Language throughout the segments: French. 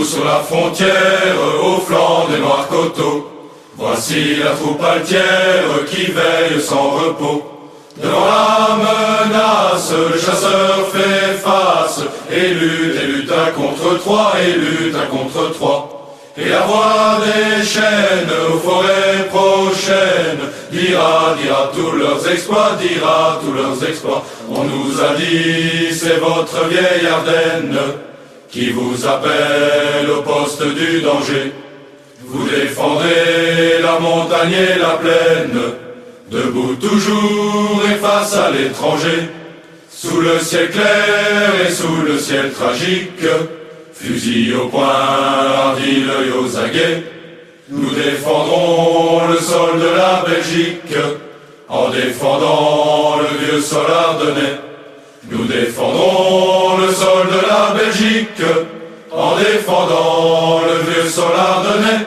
sur la frontière, au flanc des noirs coteaux. Voici la troupe altière qui veille sans repos. Devant la menace, le chasseur fait face et lutte un contre trois, et lutte un contre trois. Et la voix des chênes aux forêts prochaines dira tous leurs exploits, dira tous leurs exploits. On nous a dit, c'est votre vieille Ardenne qui vous appelle au poste du danger. Vous défendrez la montagne et la plaine, debout toujours et face à l'étranger. Sous le ciel clair et sous le ciel tragique, fusil au poing, hardi l'œil aux aguets, nous défendrons le sol de la Belgique, en défendant le vieux sol ardennais. Nous défendrons le sol de la Belgique, en défendant le vieux sol ardennais.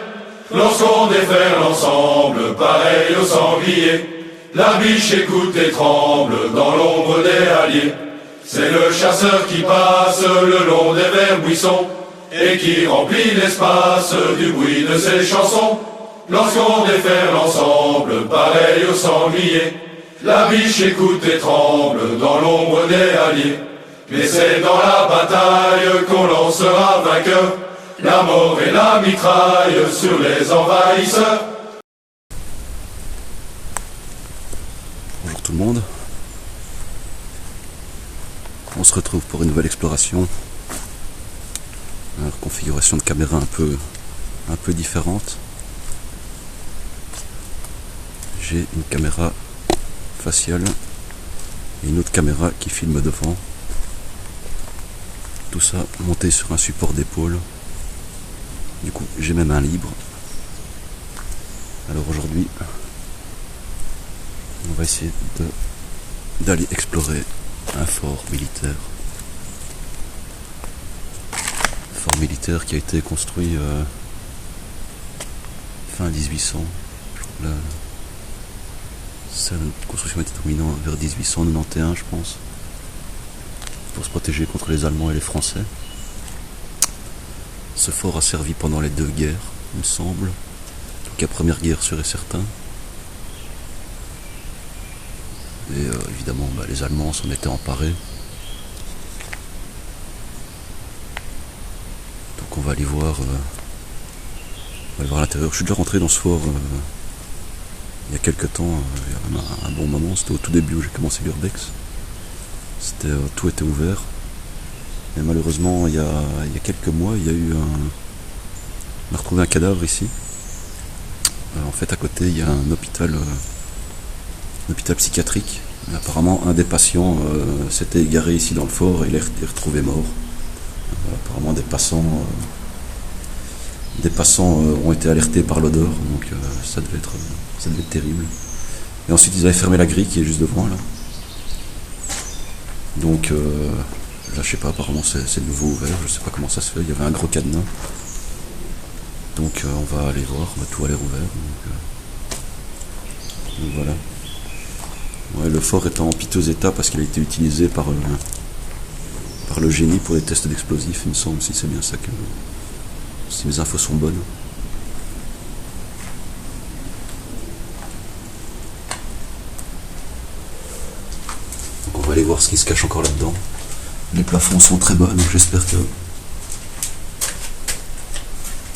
Lorsqu'on déferle ensemble, pareil au sanglier, la biche écoute et tremble dans l'ombre des halliers. C'est le chasseur qui passe le long des verts buissons et qui remplit l'espace du bruit de ses chansons. Lorsqu'on déferle ensemble, pareil au sanglier, la biche écoute et tremble dans l'ombre des halliers. Mais c'est dans la bataille qu'on lancera vainqueur la mort et la mitraille sur les envahisseurs. Bonjour tout le monde. On se retrouve pour une nouvelle exploration. Une configuration de caméra un peu différente. J'ai une caméra faciale et une autre caméra qui filme devant. Tout ça monté sur un support d'épaule. Du coup, j'ai même un libre. Alors aujourd'hui, on va essayer d'aller explorer un fort militaire. Fort militaire qui a été construit fin 1800. La construction était terminée vers 1891, je pense, pour se protéger contre les Allemands et les Français. Ce fort a servi pendant les deux guerres, il me semble. Donc la première guerre sûr et certain. Et évidemment, les Allemands s'en étaient emparés. Donc on va aller voir, à l'intérieur. Je suis déjà rentré dans ce fort il y a quelques temps, il y a un bon moment. C'était au tout début où j'ai commencé l'urbex. Tout était ouvert. Et malheureusement, il y a quelques mois, on a retrouvé un cadavre ici. En fait, à côté, il y a un hôpital psychiatrique. Et apparemment, un des patients s'était égaré ici dans le fort et il est retrouvé mort. Apparemment, des passants ont été alertés par l'odeur, donc ça devait être terrible. Et ensuite, ils avaient fermé la grille qui est juste devant là. Donc là, je sais pas, apparemment c'est de nouveau ouvert, je sais pas comment ça se fait, il y avait un gros cadenas. Donc on va aller voir, tout a l'air ouvert. Donc voilà. Ouais, le fort est en piteux état parce qu'il a été utilisé par le génie pour les tests d'explosifs, il me semble, si c'est bien ça si mes infos sont bonnes. Donc on va aller voir ce qui se cache encore là-dedans. Les plafonds sont très bas, donc j'espère que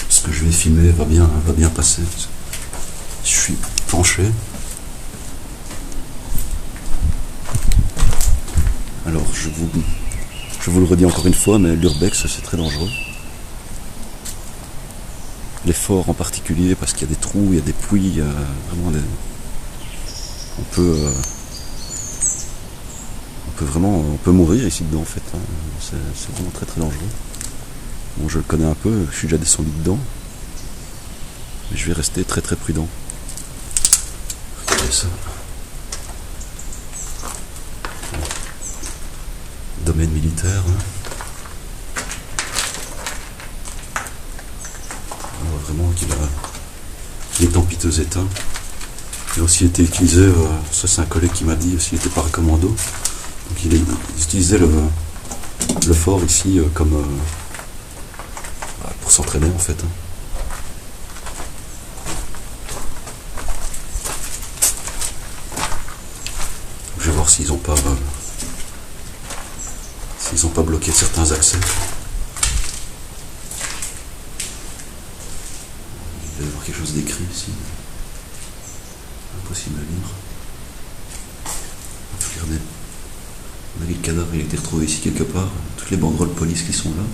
ce que je vais filmer va bien passer. Je suis penché. Alors je vous le redis encore une fois, mais l'urbex c'est très dangereux. Les forts en particulier, parce qu'il y a des trous, il y a des puits, il y a vraiment on peut mourir ici dedans en fait. C'est vraiment très très dangereux. Bon, je le connais un peu, je suis déjà descendu dedans. Mais je vais rester très très prudent. Regardez ça. Domaine militaire. On voit vraiment qu'il est en piteux état. Il a aussi été utilisé, ça c'est un collègue qui m'a dit, s'il était par commando. Donc il utilisait le fort ici comme s'entraîner en fait. Je vais voir s'ils n'ont pas bloqué certains accès. Il doit y avoir quelque chose d'écrit ici. Impossible à lire. Regardez. On a vu le cadavre, il a été retrouvé ici quelque part. Toutes les banderoles police qui sont là.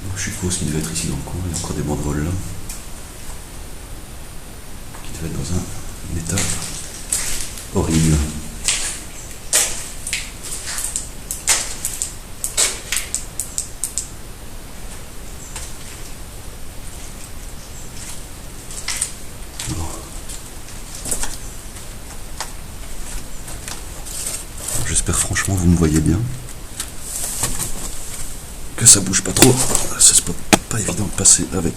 Donc, je suppose qu'il devait être ici dans le coin. Il y a encore des banderoles là. Qui devaient être dans un état horrible. J'espère franchement vous me voyez bien. Que ça bouge pas trop. C'est pas évident de passer avec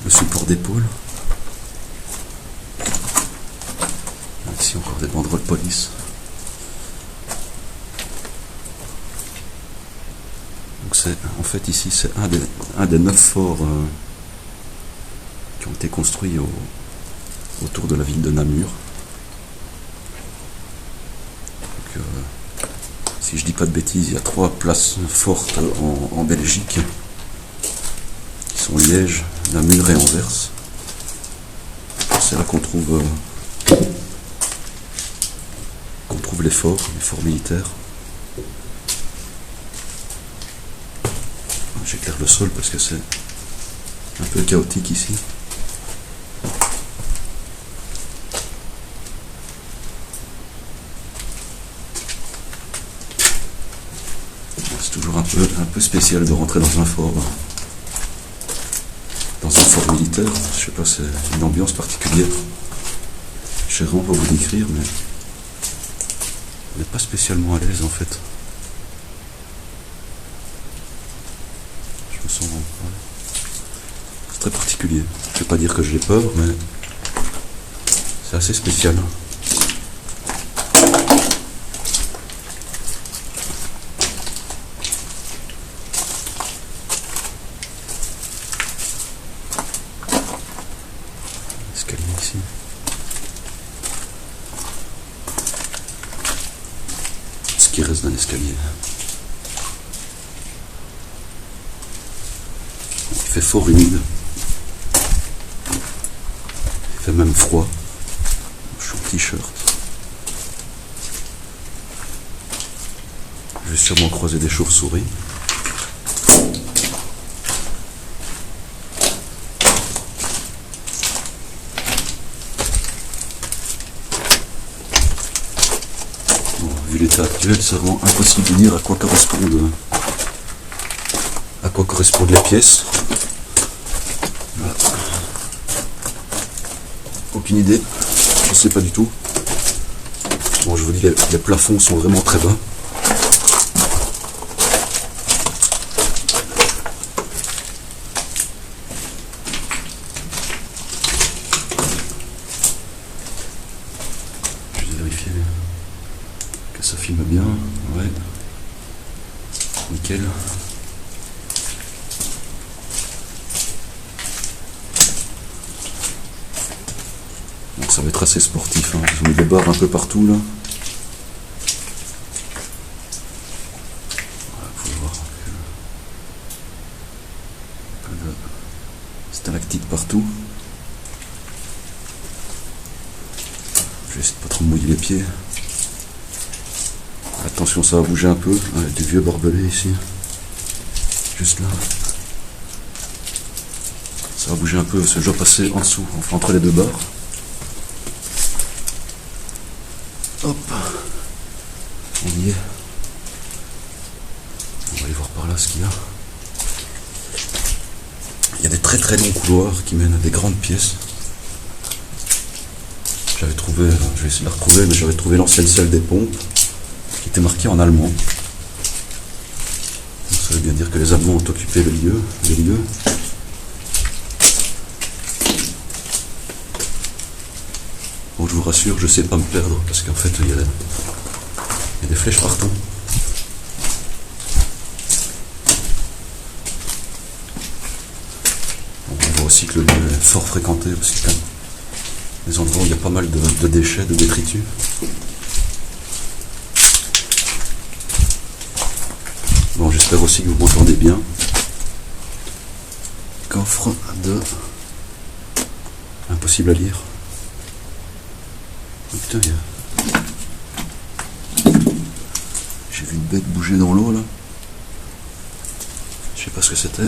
le support d'épaule. Ici encore des banderoles police. Donc c'est en fait ici c'est un des 9 forts qui ont été construits autour de la ville de Namur. Si je dis pas de bêtises, il y a 3 places fortes en Belgique, qui sont Liège, Namur et Anvers. C'est là qu'on trouve les forts militaires. J'éclaire le sol parce que c'est un peu chaotique ici. C'est toujours un peu spécial de rentrer dans un fort militaire. Je sais pas, c'est une ambiance particulière. Je sais vraiment pas vous décrire, mais on n'est pas spécialement à l'aise en fait. Je me sens... C'est très particulier. Je vais pas dire que j'ai peur, mais c'est assez spécial. Ici. Ce qui reste d'un escalier. Il fait fort humide. Il fait même froid. Je suis en t-shirt. Je vais sûrement croiser des chauves-souris. Vu l'état actuel, c'est vraiment impossible de dire à quoi correspondent les pièces. Voilà. Aucune idée, je ne sais pas du tout. Bon, je vous dis, les plafonds sont vraiment très bas. Je vais vérifier que ça filme bien. Ouais. Nickel. Donc ça va être assez sportif, hein. Ils ont mis des barres un peu partout là. Voilà, vous pouvez voir un peu de stalactites partout. Je vais essayer de pas trop me mouiller les pieds. Attention, ça va bouger un peu. Ah, il y a des vieux barbelés ici. Juste là. Ça va bouger un peu, parce que je dois passer en dessous, enfin entre les deux barres. Hop. On y est. On va aller voir par là ce qu'il y a. Il y a des très très longs couloirs qui mènent à des grandes pièces. J'avais trouvé, je vais essayer de la retrouver, mais j'avais trouvé l'ancienne salle des pompes qui était marquée en allemand. Donc ça veut bien dire que les Allemands ont occupé les lieux. Bon, je vous rassure, je sais pas me perdre parce qu'en fait il y a des flèches partout. voit aussi que le lieu est fort fréquenté aussi, quand même. Des endroits où il y a pas mal de déchets, de détritus. Bon, j'espère aussi que vous m'entendez bien. Coffre de... Impossible à lire. Oh putain, j'ai vu une bête bouger dans l'eau là. Je sais pas ce que c'était.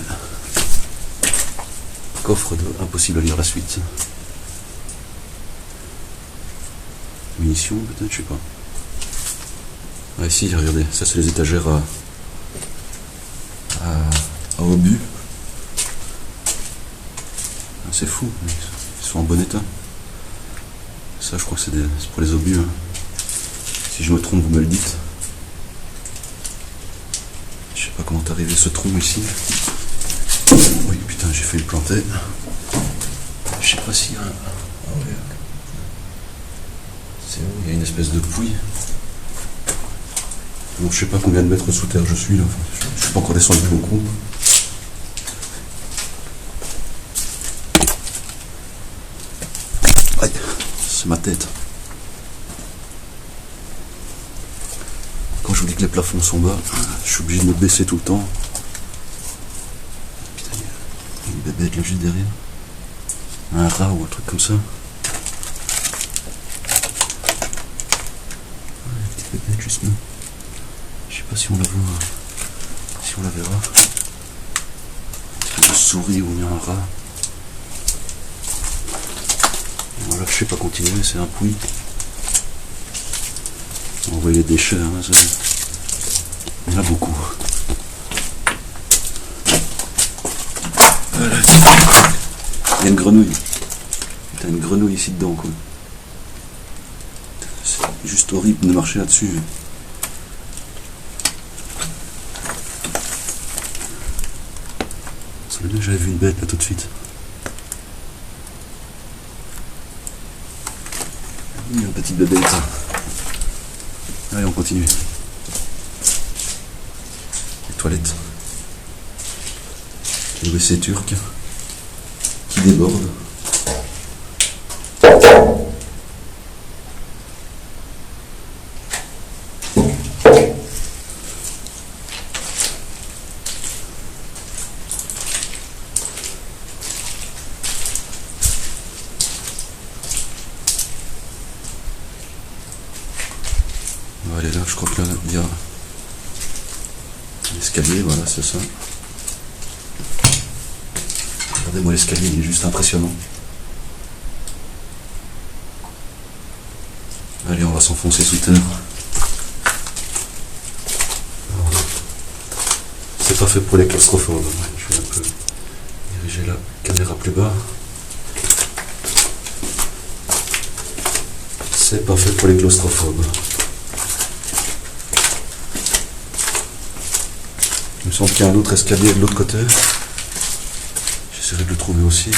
Coffre de... Impossible à lire la suite. Munitions peut-être, je sais pas. Ah ici, regardez, ça c'est les étagères à obus. Ah, c'est fou, ils sont en bon état. Ça je crois que c'est pour les obus. Hein. Si je me trompe, vous me le dites. Je sais pas comment t'es arrivé ce trou ici. Oui putain, j'ai failli le planter. Je sais pas s'il y a un... Ah ouais. C'est où? Il y a une espèce de puits. Bon, je sais pas combien de mètres sous terre je suis là. Je suis pas encore descendu beaucoup. Aïe, c'est ma tête. Quand je vous dis que les plafonds sont bas, je suis obligé de me baisser tout le temps. Putain, il y a une bébête là juste derrière. Un rat ou un truc comme ça. Bébête juste là. Je sais pas si on la voit, si on la verra. Une souris ou bien un rat. Et voilà, je sais pas continuer, c'est un puits. On voit les déchets, hein, il y en a beaucoup. Voilà. Il y a une grenouille. T'as une grenouille ici dedans quoi. C'est juste horrible de marcher là-dessus. J'avais vu une bête là tout de suite. Une petite bébête. Allez, on continue. Les toilettes. Le WC turc qui déborde. On va aller là, je crois que là, il y a l'escalier, voilà, c'est ça. Regardez-moi l'escalier, il est juste impressionnant. Allez, on va s'enfoncer sous terre. C'est pas fait pour les claustrophobes. Je vais un peu diriger la caméra plus bas. C'est pas fait pour les claustrophobes. Il me semble qu'il y a un autre escalier de l'autre côté. J'essaierai de le trouver aussi.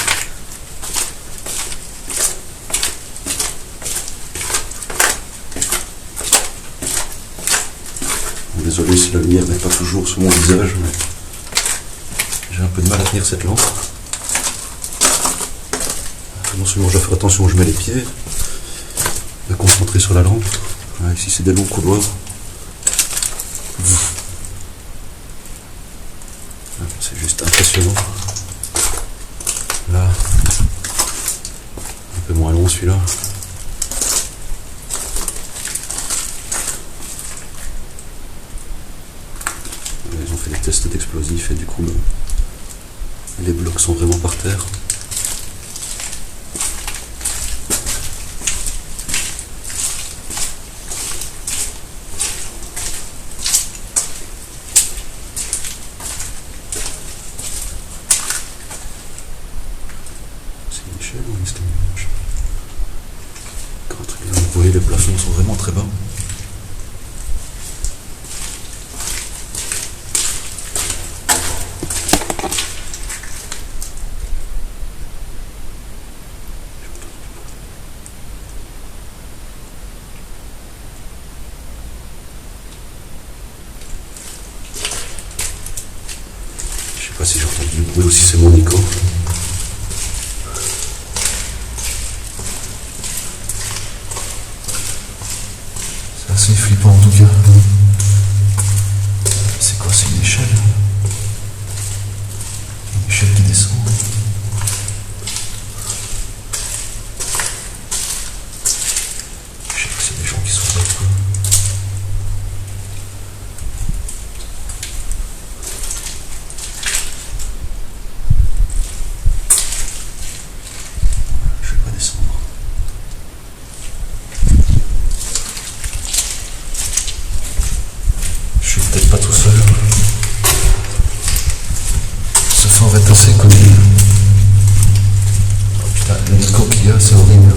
Bon, désolé si la lumière n'est pas toujours sur mon visage, mais j'ai un peu de mal à tenir cette lampe. Non seulement je dois faire attention où je mets les pieds, me concentrer sur la lampe. Ouais, ici c'est des longs couloirs. C'est juste impressionnant. Là, un peu moins long celui-là. Ils ont fait des tests d'explosifs et du coup les blocs sont vraiment par terre. Vous voyez, les plafonds sont vraiment très bas. Je sais pas si j'entends du bruit ou si c'est mon écho. assez flippant en tout cas. C'est quoi, c'est une échelle? Une échelle qui descend. Je sais pas si c'est des gens qui sont là. Je vais pas descendre. Je suis peut-être pas tout seul. Ce fort est assez connu. Oh putain, l'écho qu'il y a, c'est horrible.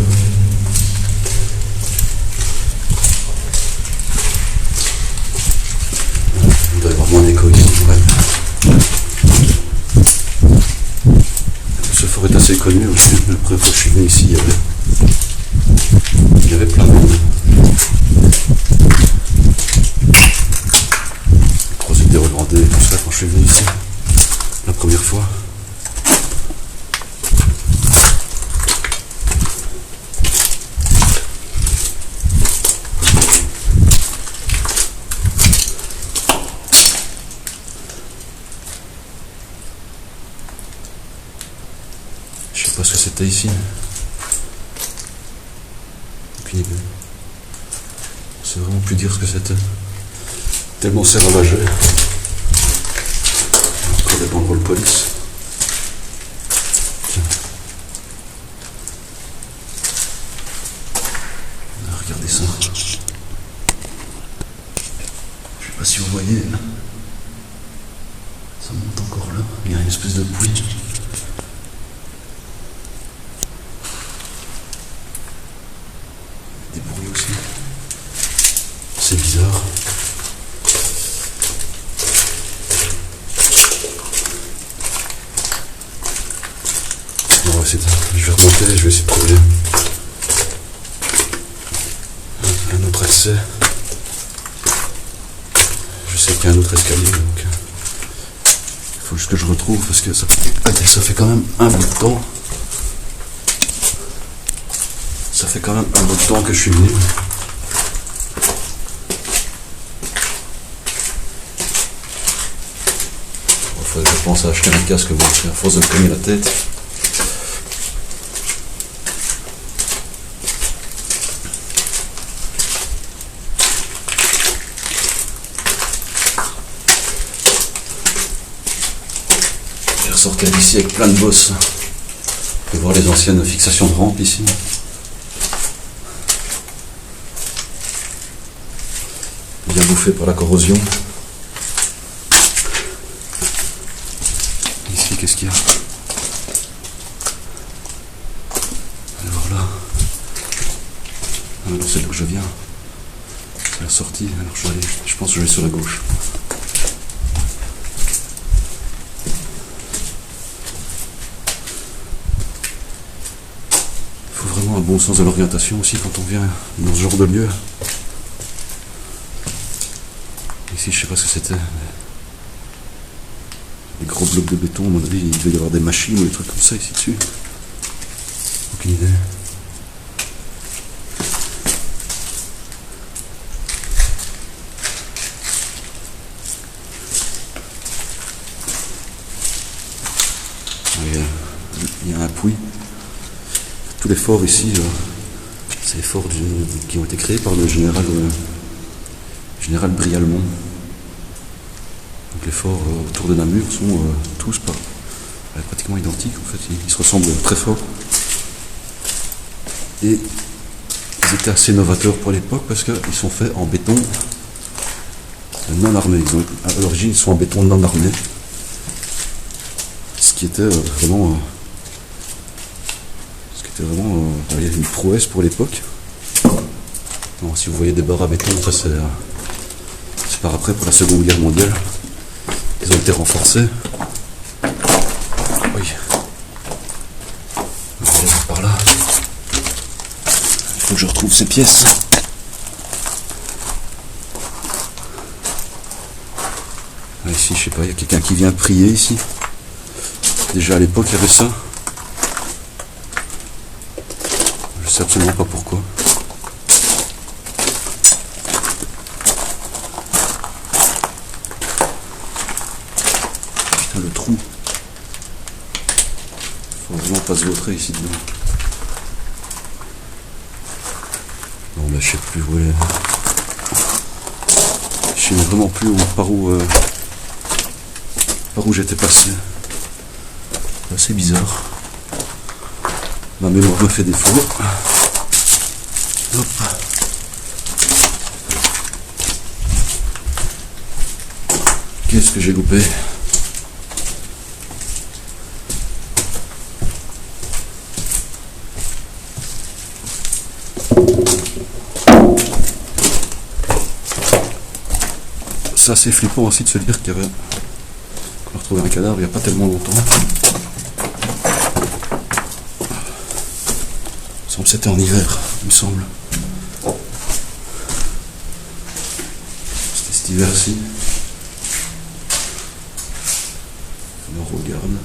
Il doit y avoir moins d'écho ici, ouais. Ce fort est assez connu aussi. La première fois que je suis venu ici, il y avait plein de monde. Croisé des Hollandais et tout ça quand je suis venu ici. La première fois. Je sais pas ce que c'était ici. Aucune idée. Je sais vraiment plus dire ce que c'était. Tellement c'est ravagé. Encore des banderoles police. Tiens. Regardez ça. Je sais pas si vous voyez. Ça monte encore là. Il y a une espèce de puits. Des bruits aussi. C'est bizarre. Je vais remonter, je vais essayer de trouver un autre accès. Je sais qu'il y a un autre escalier, donc il faut juste que je retrouve parce que ça fait quand même un bout de temps. Ça fait quand même un bout de temps que je suis venu. Il faudrait que je pense à acheter un casque, bon, à force de me cogner la tête. Sortir d'ici avec plein de bosses. On peut voir les anciennes fixations de rampe ici. Bien bouffé par la corrosion. Ici, qu'est-ce qu'il y a? Alors là. Ah non, c'est d'où je viens. C'est la sortie. Alors je pense que je vais sur la gauche. Un bon sens de l'orientation aussi quand on vient dans ce genre de lieu. Ici, je sais pas ce que c'était. Les gros blocs de béton, à mon avis, il devait y avoir des machines ou des trucs comme ça ici dessus. Aucune idée. Il y a un puits. Tous les forts ici, c'est les forts qui ont été créés par le général Brialmont. Donc les forts autour de Namur sont tous pratiquement identiques en fait, ils se ressemblent très fort. Et ils étaient assez novateurs pour l'époque parce qu'ils sont faits en béton non armé. À l'origine, ils sont en béton non armé. Ce qui était vraiment... une prouesse pour l'époque. Si vous voyez des barres à béton, ça c'est par après pour la Seconde Guerre mondiale. Ils ont été renforcés. Oui. On va aller par là. Il faut que je retrouve ces pièces. Ici, je sais pas, il y a quelqu'un qui vient prier ici. Déjà à l'époque, il y avait ça. Je sais absolument pas pourquoi. le trou. Faut vraiment pas se vautrer ici dedans. Non mais je sais plus où elle est. Je sais vraiment plus par où j'étais passé. C'est bizarre. Ma mémoire me fait défaut. Hop. Qu'est-ce que j'ai loupé? C'est assez flippant aussi de se dire qu'on a retrouvé un cadavre il n'y a pas tellement longtemps. Il me semble que c'était en hiver, il me semble. C'était cet hiver-ci. On regarde.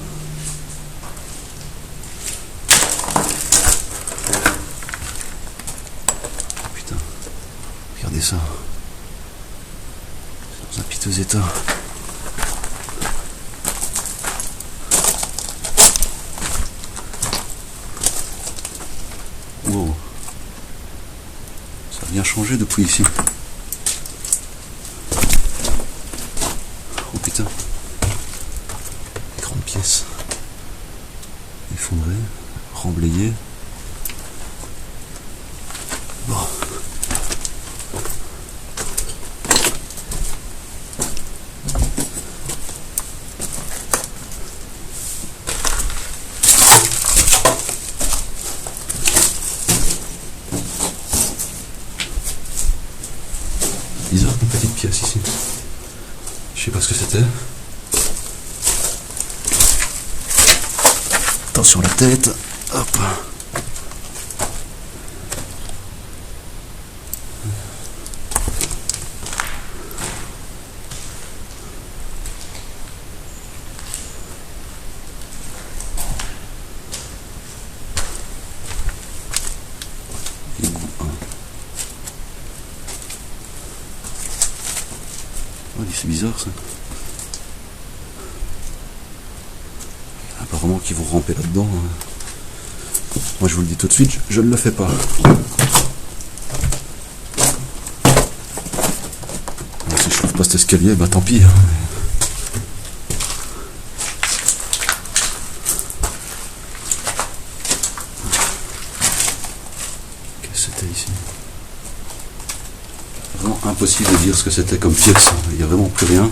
Oh putain, regardez ça. C'est dans un piteux état. Wow. Ça a bien changé depuis ici. Oh putain. Grande pièce. Effondrée, remblayée. Bon. Bizarre une petite pièce ici. Je sais pas ce que c'était. Attention la tête. Hop. Oh, c'est bizarre ça. Apparemment qu'ils vont ramper là-dedans. Moi je vous le dis tout de suite, je ne le fais pas. Alors, si je trouve pas cet escalier, bah tant pis. Qu'est-ce que c'était ici? Vraiment impossible de dire ce que c'était comme pièce. Il n'y a vraiment plus rien.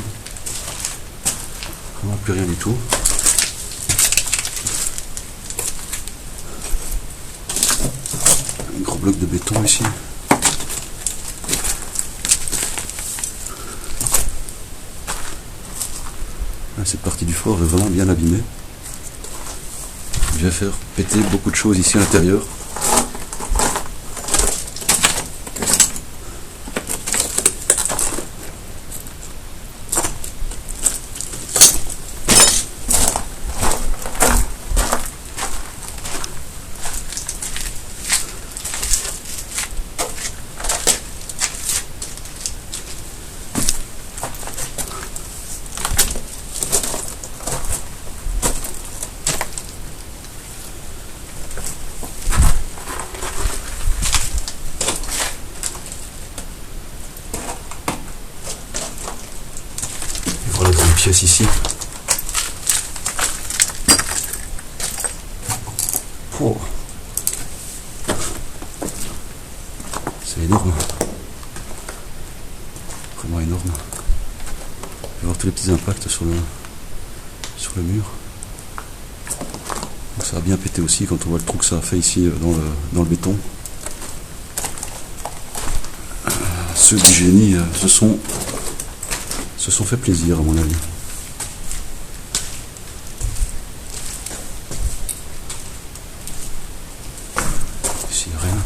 Vraiment plus rien du tout. Un gros bloc de béton ici. Ah, cette partie du fort est vraiment bien abîmée. Je vais faire péter beaucoup de choses ici à l'intérieur. Voilà une pièce ici. Oh. C'est énorme. Vraiment énorme. On peut voir tous les petits impacts sur le mur. Donc ça a bien pété aussi quand on voit le trou que ça a fait ici dans le béton. Ceux du génie se sont fait plaisir à mon avis. Ici rien.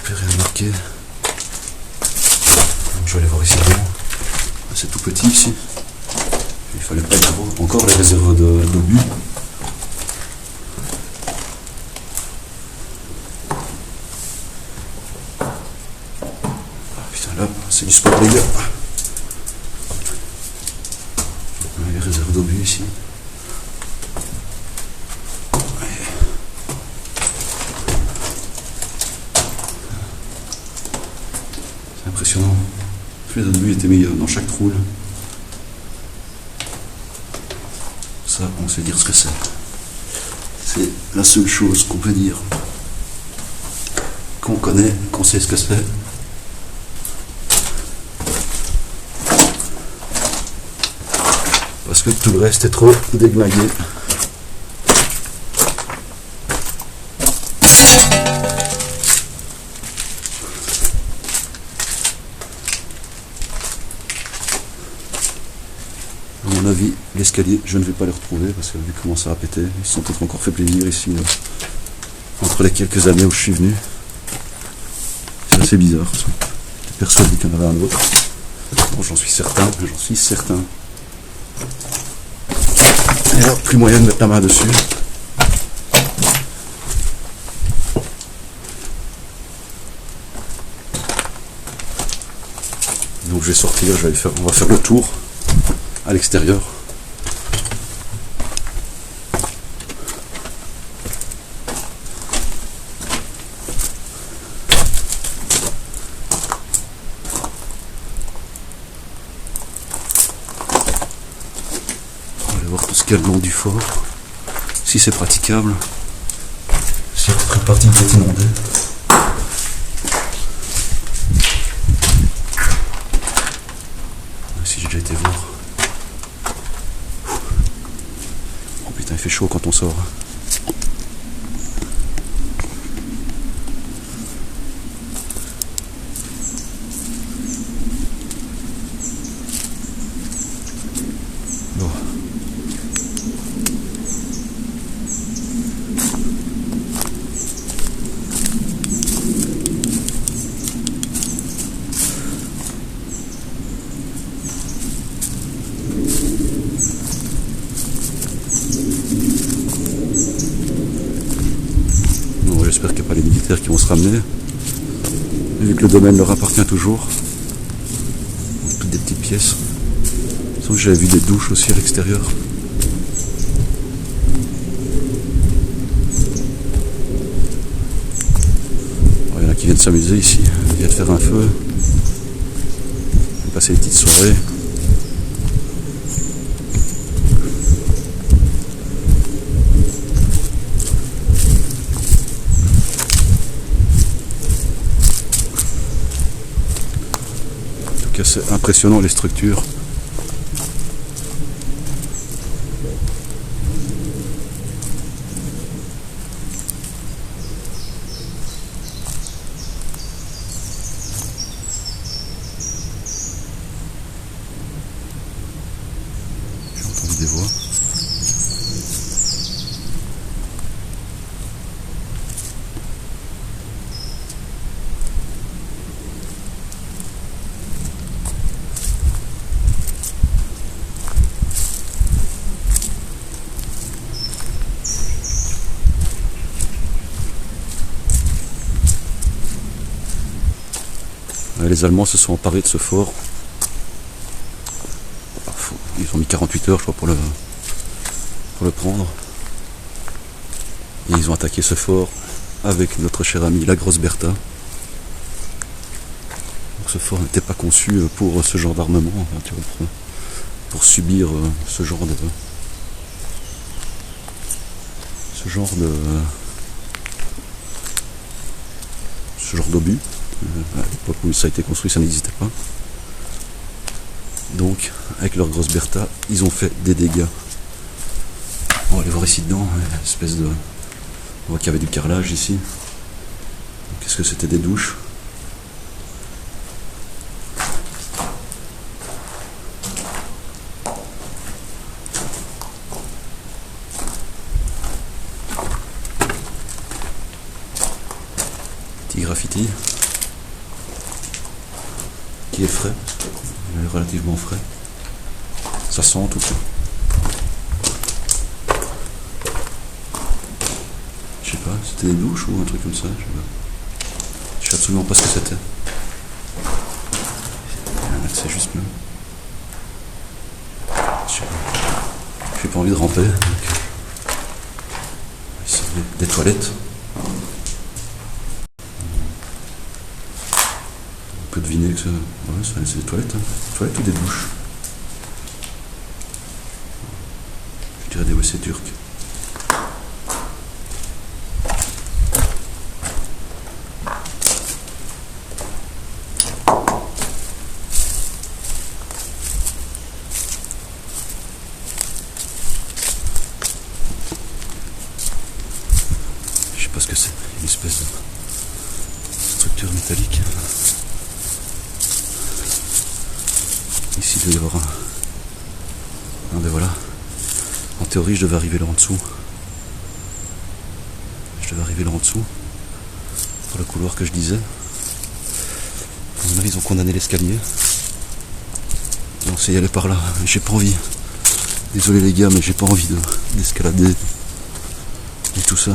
Plus rien marqué. Je vais aller voir ici devant. C'est tout petit ici. Il fallait pas trop. Encore les réserves d'obus. Là, c'est du sport les gars. Les réserves d'obus ici. C'est impressionnant. Tous les obus étaient mis dans chaque trou. Ça, on sait dire ce que c'est. C'est la seule chose qu'on peut dire. Qu'on connaît, qu'on sait ce que c'est. Parce que tout le reste est trop déglingué. À mon avis, l'escalier, je ne vais pas les retrouver parce que vu comment ça a pété, ils se sont peut-être encore fait plaisir ici, entre les quelques années où je suis venu. C'est assez bizarre. J'étais persuadé qu'il y en avait un autre. Bon, j'en suis certain. Et là, plus moyen de mettre la main dessus. Donc je vais sortir, on va faire le tour à l'extérieur. On va aller voir tout ce qu'il y a le long du fort, si c'est praticable, si c'est très partie d'être inondé. Si j'ai déjà été voir. Oh putain, il fait chaud quand on sort. Bon. Bon, j'espère qu'il n'y a pas les militaires qui vont se ramener. Vu que le domaine leur appartient toujours. Toutes des petites pièces. Sauf que j'avais vu des douches aussi à l'extérieur. Il y en a qui viennent s'amuser ici. Ils viennent faire un feu. Ils viennent passer des petites soirées. En tout cas, c'est impressionnant les structures. J'ai entendu des voix. Les Allemands se sont emparés de ce fort. Ils ont mis 48 heures, je crois, pour le prendre. Et ils ont attaqué ce fort avec notre cher ami la Grosse Bertha. Donc ce fort n'était pas conçu pour ce genre d'armement, pour subir ce genre d'obus. À l'époque où ça a été construit, ça n'existait pas. Donc, avec leur Grosse Bertha, ils ont fait des dégâts. On va aller voir ici dedans, espèce de... On voit qu'il y avait du carrelage ici. Qu'est-ce que c'était, des douches? Petit graffiti. Qui est frais, il est relativement frais. Ça sent en tout cas. Je sais pas, c'était des douches ou un truc comme ça, je sais absolument pas ce que c'était. c'est juste mieux. J'ai pas envie de ramper. Ici, des toilettes. On peut deviner que c'est des toilettes. Hein. Des toilettes ou des douches? Je dirais des WC turcs. Je sais pas ce que c'est, une espèce de structure métallique. Ici il doit y avoir un... Ah ben voilà. En théorie je devais arriver là en dessous. Pour le couloir que je disais. À mon avis ils ont condamné l'escalier. On sait y aller par là, mais j'ai pas envie. Désolé les gars, mais j'ai pas envie d'escalader et tout ça.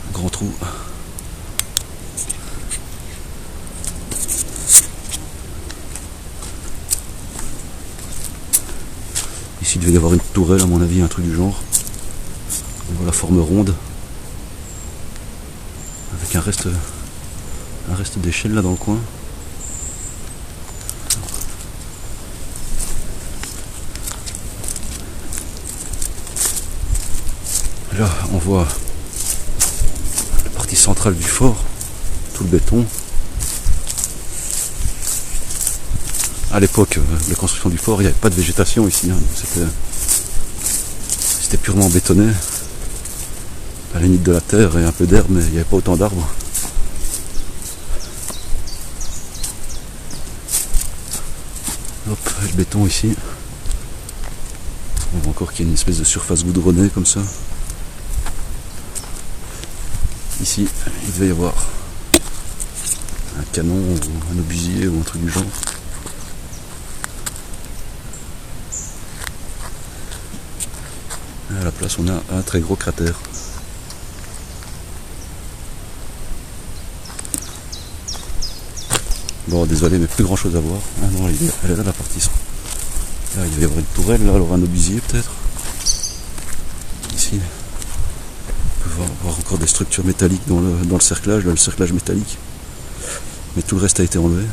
Un grand trou. Ici il devait y avoir une tourelle à mon avis, un truc du genre. On voit la forme ronde. Avec un reste d'échelle là dans le coin. Là on voit la partie centrale du fort, tout le béton. À l'époque de la construction du fort, il n'y avait pas de végétation ici, hein. C'était purement bétonné. À la limite de la terre et un peu d'herbe, mais il n'y avait pas autant d'arbres. Hop, le béton ici. On voit encore qu'il y a une espèce de surface goudronnée comme ça. Ici, il devait y avoir un canon ou un obusier ou un truc du genre. À la place, on a un très gros cratère. Bon, désolé, mais plus grand chose à voir. Ah non, elle est là la partie. Là, il devait y avoir une tourelle, là, alors un obusier peut-être. Ici, on peut voir encore des structures métalliques dans le cerclage, là, le cerclage métallique. Mais tout le reste a été enlevé.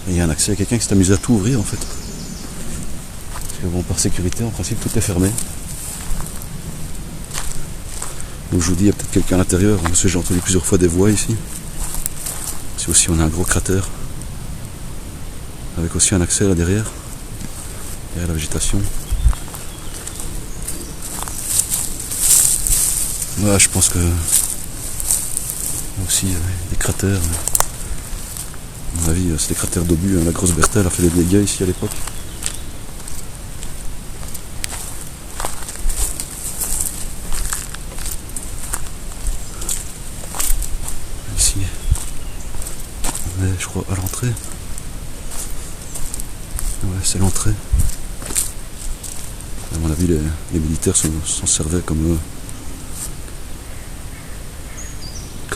Et il y a un accès à quelqu'un qui s'est amusé à tout ouvrir en fait. Parce que bon, par sécurité, en principe, tout est fermé. Donc je vous dis, il y a peut-être quelqu'un à l'intérieur, parce que j'ai entendu plusieurs fois des voix ici. Ici aussi on a un gros cratère. Avec aussi un accès là derrière la végétation. Voilà, je pense que aussi des cratères. À mon avis, c'est des cratères d'obus. La grosse Bertha a fait des dégâts ici à l'époque. Ici, on est, je crois, à l'entrée. Ouais, c'est l'entrée. À mon avis, les militaires s'en servaient comme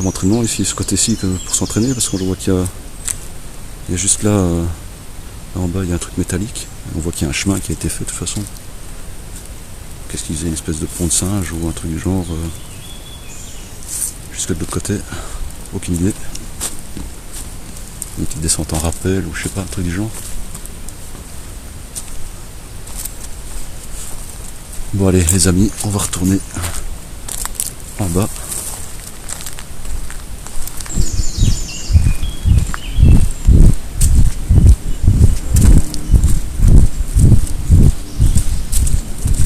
entraînement ici, ce côté-ci, pour s'entraîner, parce qu'on voit qu'il y a juste là, là en bas, il y a un truc métallique. On voit qu'il y a un chemin qui a été fait de toute façon. Qu'est-ce qu'ils faisaient, une espèce de pont de singe ou un truc du genre jusque de l'autre côté, aucune idée. Une petite descente en rappel ou je sais pas, un truc du genre. Bon allez les amis, on va retourner en bas.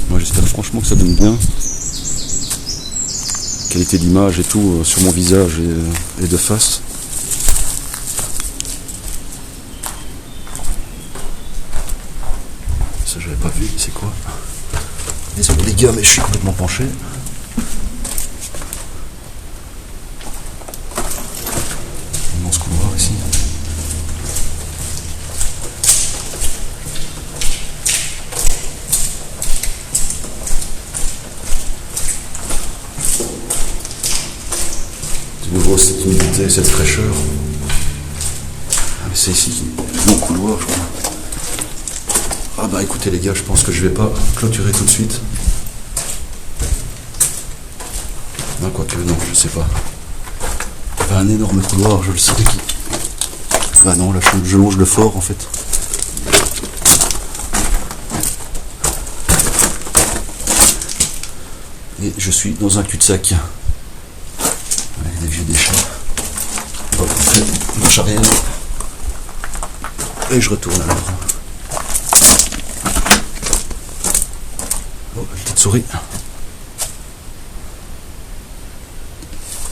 Moi j'espère franchement que ça donne bien. Qualité d'image et tout sur mon visage et de face. Ça j'avais pas vu, c'est quoi? Désolé les gars, mais je suis complètement penché. Immense couloir ici. trop cette humidité, cette fraîcheur. Ah mais c'est ici, mon couloir je crois. Ah bah écoutez les gars, je pense que je vais pas clôturer tout de suite. Ah quoique non, je sais pas. Il y avait un énorme couloir, je le sais qui. Bah non, là je longe le fort en fait. Et je suis dans un cul-de-sac. Avec des vieux déchets. Hop, on fait marche arrière. Et je retourne alors. Oh, petite souris.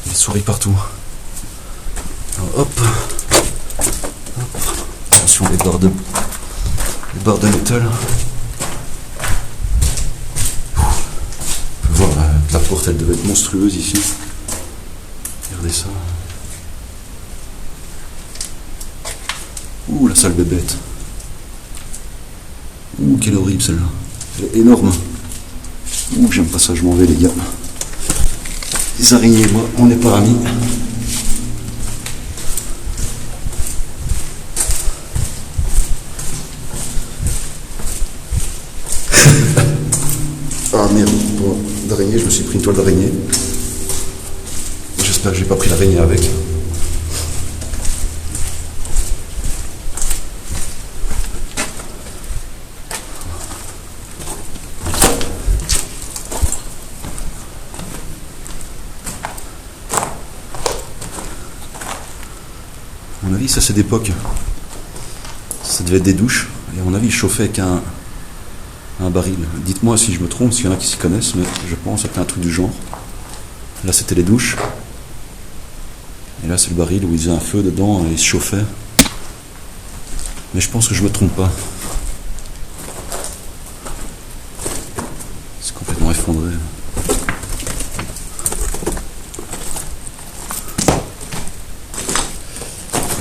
Des souris partout. Alors, hop. Attention les barres de métal. On peut voir la porte, elle devait être monstrueuse ici. Regardez ça. Ouh, la salle bébête. Ouh, quelle horrible celle-là. Elle est énorme. Ouh, j'aime pas ça, je m'en vais les gars. Les araignées et moi, on n'est pas amis. Ah merde, bon, d'araignée, je me suis pris une toile d'araignée. J'espère que j'ai pas pris l'araignée avec. À mon avis, ça c'est d'époque. Ça devait être des douches. Et à mon avis, ils chauffaient avec un baril. Dites-moi si je me trompe, s'il y en a qui s'y connaissent, mais je pense que c'était un truc du genre. Là, c'était les douches. Et là, c'est le baril où ils faisaient un feu dedans et ils se chauffaient. Mais je pense que je me trompe pas. C'est complètement effondré.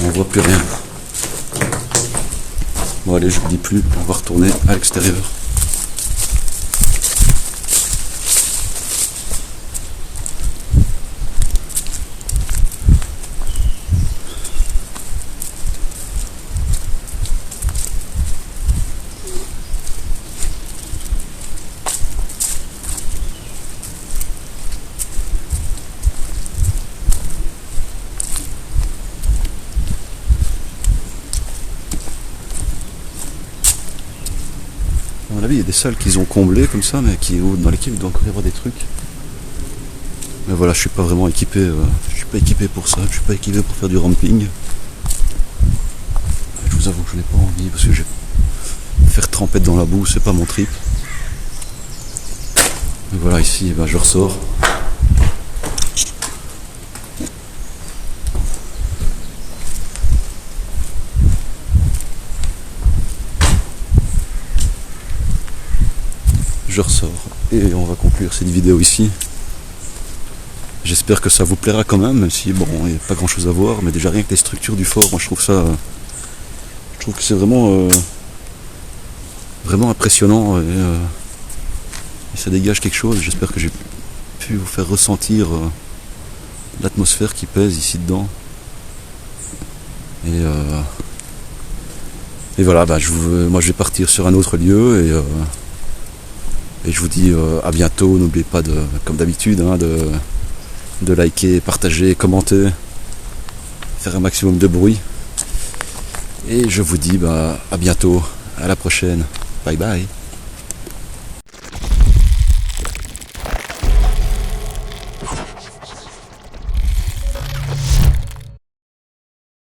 On voit plus rien. Bon allez, je vous dis plus, on va retourner à l'extérieur. À mon avis, il y a des salles qu'ils ont comblées comme ça, mais dans lesquelles il doit encore y avoir des trucs. Mais voilà, je suis pas vraiment équipé. Je suis pas équipé pour ça. Je suis pas équipé pour faire du ramping. Je vous avoue que je n'ai pas envie parce que faire trempette dans la boue, c'est pas mon trip. Et voilà, ici, je ressors. Je ressors et on va conclure cette vidéo ici. J'espère que ça vous plaira quand même si bon, il n'y a pas grand chose à voir, mais déjà rien que les structures du fort, moi je trouve ça, je trouve que c'est vraiment vraiment impressionnant et ça dégage quelque chose. J'espère que j'ai pu vous faire ressentir l'atmosphère qui pèse ici dedans. Et voilà, moi je vais partir sur un autre lieu et je vous dis à bientôt. N'oubliez pas comme d'habitude, de liker, partager, commenter, faire un maximum de bruit. Et je vous dis à bientôt, à la prochaine. Bye bye.